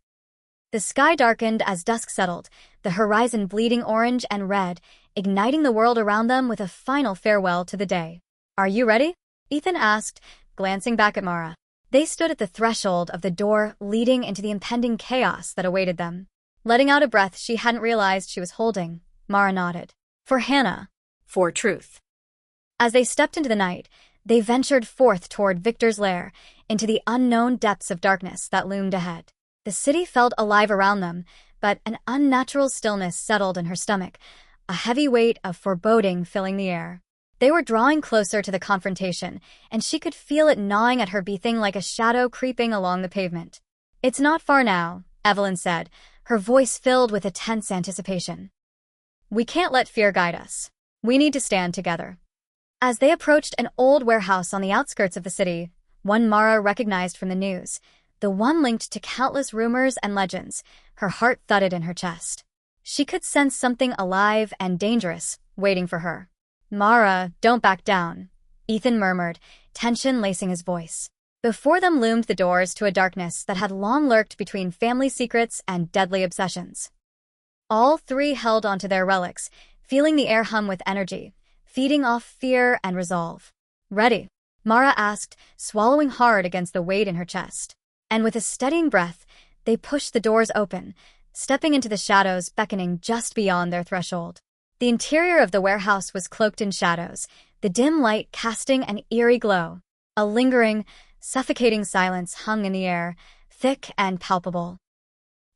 The sky darkened as dusk settled, the horizon bleeding orange and red, igniting the world around them with a final farewell to the day. Are you ready? Ethan asked, glancing back at Mara. They stood at the threshold of the door leading into the impending chaos that awaited them. Letting out a breath she hadn't realized she was holding, Mara nodded. For Hannah. For truth. As they stepped into the night, they ventured forth toward Victor's lair, into the unknown depths of darkness that loomed ahead. The city felt alive around them, but an unnatural stillness settled in her stomach, a heavy weight of foreboding filling the air. They were drawing closer to the confrontation, and she could feel it gnawing at her beating like a shadow creeping along the pavement. It's not far now, Evelyn said, her voice filled with a tense anticipation. We can't let fear guide us. We need to stand together. As they approached an old warehouse on the outskirts of the city, one Mara recognized from the news, the one linked to countless rumors and legends, her heart thudded in her chest. She could sense something alive and dangerous waiting for her. Mara, don't back down, Ethan murmured, tension lacing his voice. Before them loomed the doors to a darkness that had long lurked between family secrets and deadly obsessions. All three held onto their relics, feeling the air hum with energy, feeding off fear and resolve. Ready? Mara asked, swallowing hard against the weight in her chest. And with a steadying breath, they pushed the doors open, stepping into the shadows beckoning just beyond their threshold. The interior of the warehouse was cloaked in shadows, the dim light casting an eerie glow. A lingering, suffocating silence hung in the air, thick and palpable.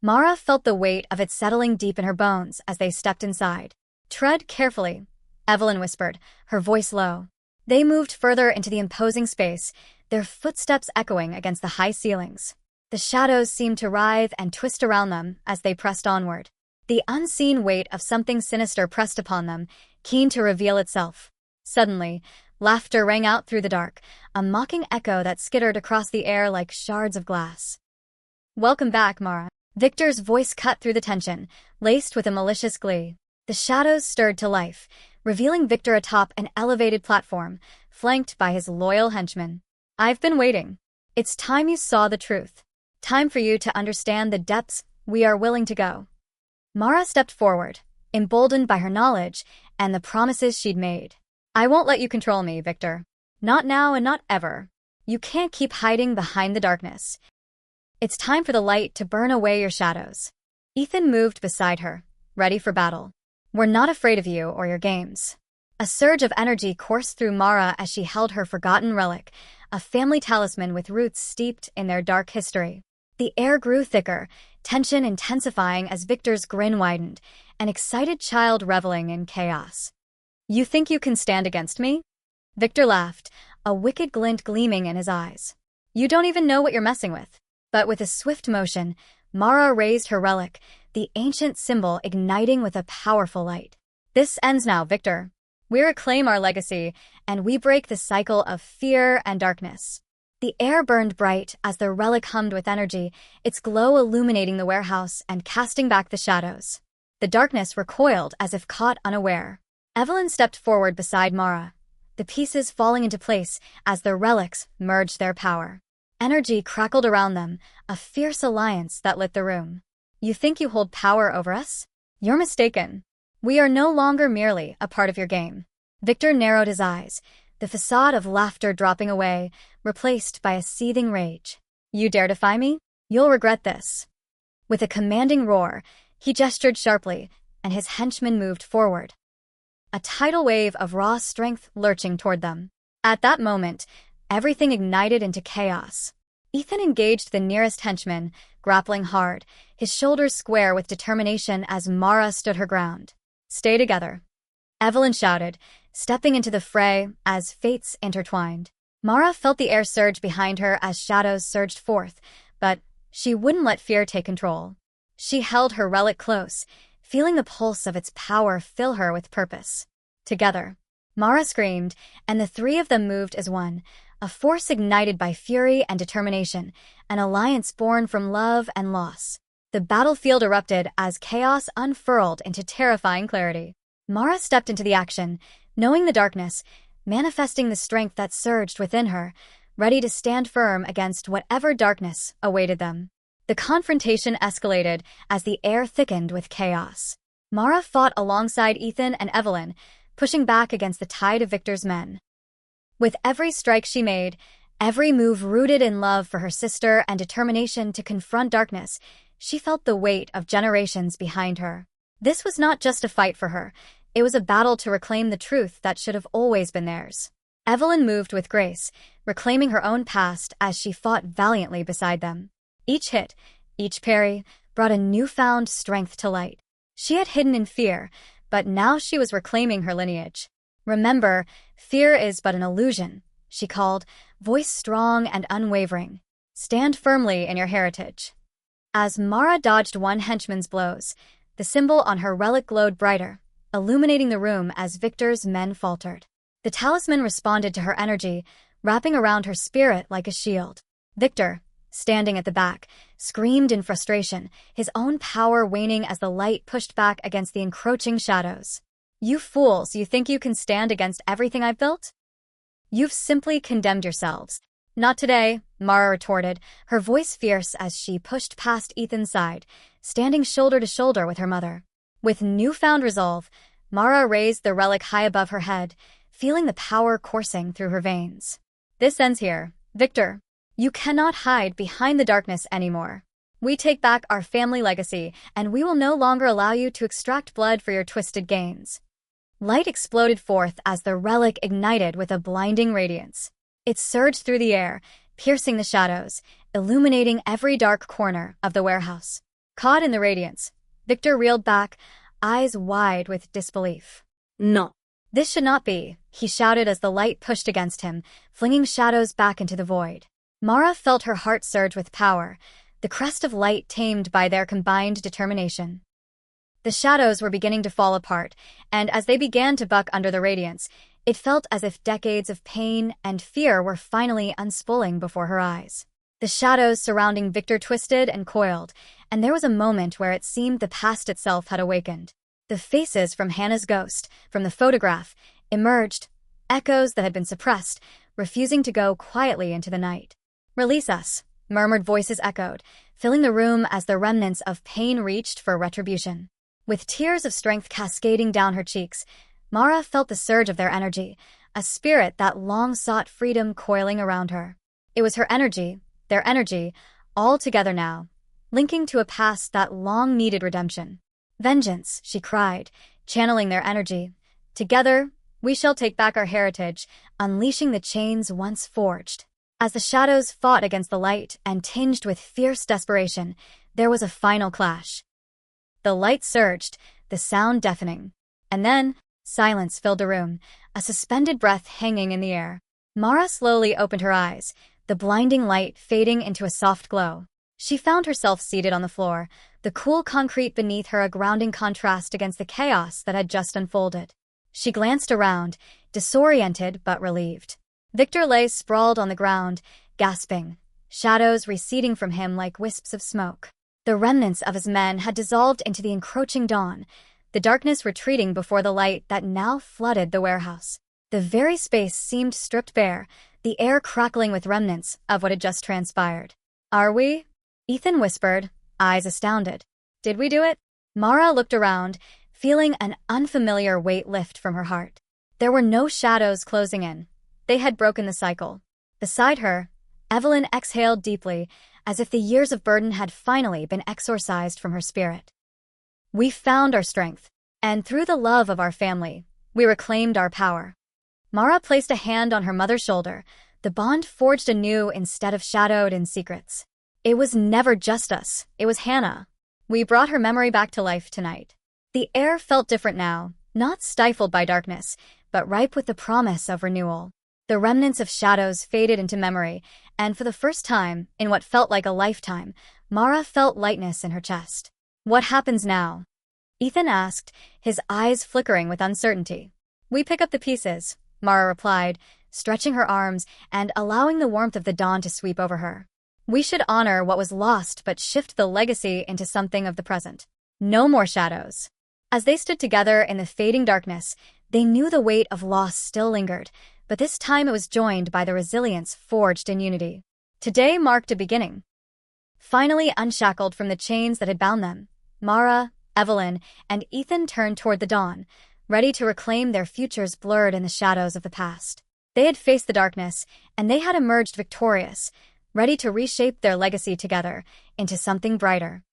Mara felt the weight of it settling deep in her bones as they stepped inside. Tread carefully, Evelyn whispered, her voice low. They moved further into the imposing space, their footsteps echoing against the high ceilings. The shadows seemed to writhe and twist around them as they pressed onward. The unseen weight of something sinister pressed upon them, keen to reveal itself. Suddenly, laughter rang out through the dark, a mocking echo that skittered across the air like shards of glass. Welcome back, Mara. Victor's voice cut through the tension, laced with a malicious glee. The shadows stirred to life, revealing Victor atop an elevated platform, flanked by his loyal henchmen. I've been waiting. It's time you saw the truth. Time for you to understand the depths we are willing to go. Mara stepped forward, emboldened by her knowledge and the promises she'd made. I won't let you control me, Victor. Not now and not ever. You can't keep hiding behind the darkness. It's time for the light to burn away your shadows. Ethan moved beside her, ready for battle. We're not afraid of you or your games. A surge of energy coursed through Mara as she held her forgotten relic, a family talisman with roots steeped in their dark history. The air grew thicker, tension intensifying as Victor's grin widened, an excited child reveling in chaos. You think you can stand against me? Victor laughed, a wicked glint gleaming in his eyes. You don't even know what you're messing with. But with a swift motion, Mara raised her relic, the ancient symbol igniting with a powerful light. This ends now, Victor. We reclaim our legacy, and we break the cycle of fear and darkness. The air burned bright as the relic hummed with energy, its glow illuminating the warehouse and casting back the shadows. The darkness recoiled as if caught unaware. Evelyn stepped forward beside Mara, the pieces falling into place as the relics merged their power. Energy crackled around them, a fierce alliance that lit the room. You think you hold power over us? You're mistaken. We are no longer merely a part of your game. Victor narrowed his eyes, the facade of laughter dropping away, replaced by a seething rage. You dare defy me? You'll regret this. With a commanding roar, he gestured sharply, and his henchmen moved forward. A tidal wave of raw strength lurching toward them. At that moment, everything ignited into chaos. Ethan engaged the nearest henchman, grappling hard, his shoulders square with determination as Mara stood her ground. Stay together, Evelyn shouted, stepping into the fray as fates intertwined. Mara felt the air surge behind her as shadows surged forth, but she wouldn't let fear take control. She held her relic close, feeling the pulse of its power fill her with purpose. Together, Mara screamed, and the three of them moved as one, a force ignited by fury and determination, an alliance born from love and loss. The battlefield erupted as chaos unfurled into terrifying clarity. Mara stepped into the action, knowing the darkness, manifesting the strength that surged within her, ready to stand firm against whatever darkness awaited them. The confrontation escalated as the air thickened with chaos. Mara fought alongside Ethan and Evelyn, pushing back against the tide of Victor's men. With every strike she made, every move rooted in love for her sister and determination to confront darkness, She felt the weight of generations behind her. This was not just a fight for her. It was a battle to reclaim the truth that should have always been theirs. Evelyn moved with grace, reclaiming her own past as she fought valiantly beside them. Each hit, each parry, brought a newfound strength to light. She had hidden in fear, but now she was reclaiming her lineage. "Remember, fear is but an illusion," she called, voice strong and unwavering. "Stand firmly in your heritage." As Mara dodged one henchman's blows, the symbol on her relic glowed brighter, illuminating the room as Victor's men faltered. The talisman responded to her energy, wrapping around her spirit like a shield. Victor, standing at the back, screamed in frustration, his own power waning as the light pushed back against the encroaching shadows. "You fools, you think you can stand against everything I've built? You've simply condemned yourselves." "Not today," Mara retorted, her voice fierce as she pushed past Ethan's side, standing shoulder to shoulder with her mother. With newfound resolve, Mara raised the relic high above her head, feeling the power coursing through her veins. "This ends here, Victor. You cannot hide behind the darkness anymore. We take back our family legacy, and we will no longer allow you to extract blood for your twisted gains." Light exploded forth as the relic ignited with a blinding radiance. It surged through the air, piercing the shadows, illuminating every dark corner of the warehouse. Caught in the radiance, Victor reeled back, eyes wide with disbelief. "No. "This should not be," he shouted as the light pushed against him, flinging shadows back into the void. Mara felt her heart surge with power, the crest of light tamed by their combined determination. The shadows were beginning to fall apart, and as they began to buck under the radiance, it felt as if decades of pain and fear were finally unspooling before her eyes. The shadows surrounding Victor twisted and coiled, and there was a moment where it seemed the past itself had awakened. The faces from Hannah's ghost, from the photograph, emerged, echoes that had been suppressed, refusing to go quietly into the night. "Release us," murmured voices echoed, filling the room as the remnants of pain reached for retribution. With tears of strength cascading down her cheeks, Mara felt the surge of their energy, a spirit that long sought freedom coiling around her. It was her energy, their energy, all together now, linking to a past that long needed redemption. "Vengeance," she cried, channeling their energy. "Together, we shall take back our heritage, unleashing the chains once forged." As the shadows fought against the light and tinged with fierce desperation, there was a final clash. The light surged, the sound deafening. And then, silence filled the room, a suspended breath hanging in the air. Mara slowly opened her eyes, the blinding light fading into a soft glow. She found herself seated on the floor, the cool concrete beneath her a grounding contrast against the chaos that had just unfolded. She glanced around, disoriented but relieved. Victor lay sprawled on the ground, gasping, shadows receding from him like wisps of smoke. The remnants of his men had dissolved into the encroaching dawn, the darkness retreating before the light that now flooded the warehouse. The very space seemed stripped bare, the air crackling with remnants of what had just transpired. "Are we?" Ethan whispered, eyes astounded. "Did we do it?" Mara looked around, feeling an unfamiliar weight lift from her heart. There were no shadows closing in. They had broken the cycle. Beside her, Evelyn exhaled deeply, as if the years of burden had finally been exorcised from her spirit. "We found our strength, and through the love of our family, we reclaimed our power." Mara placed a hand on her mother's shoulder, the bond forged anew instead of shadowed in secrets. "It was never just us, it was Hannah. We brought her memory back to life tonight." The air felt different now, not stifled by darkness, but ripe with the promise of renewal. The remnants of shadows faded into memory, and for the first time, in what felt like a lifetime, Mara felt lightness in her chest. "What happens now?" Ethan asked, his eyes flickering with uncertainty. "We pick up the pieces," Mara replied, stretching her arms and allowing the warmth of the dawn to sweep over her. "We should honor what was lost but shift the legacy into something of the present. No more shadows." As they stood together in the fading darkness, they knew the weight of loss still lingered, but this time it was joined by the resilience forged in unity. Today marked a beginning. Finally unshackled from the chains that had bound them, Mara, Evelyn, and Ethan turned toward the dawn, ready to reclaim their futures blurred in the shadows of the past. They had faced the darkness, and they had emerged victorious, ready to reshape their legacy together into something brighter.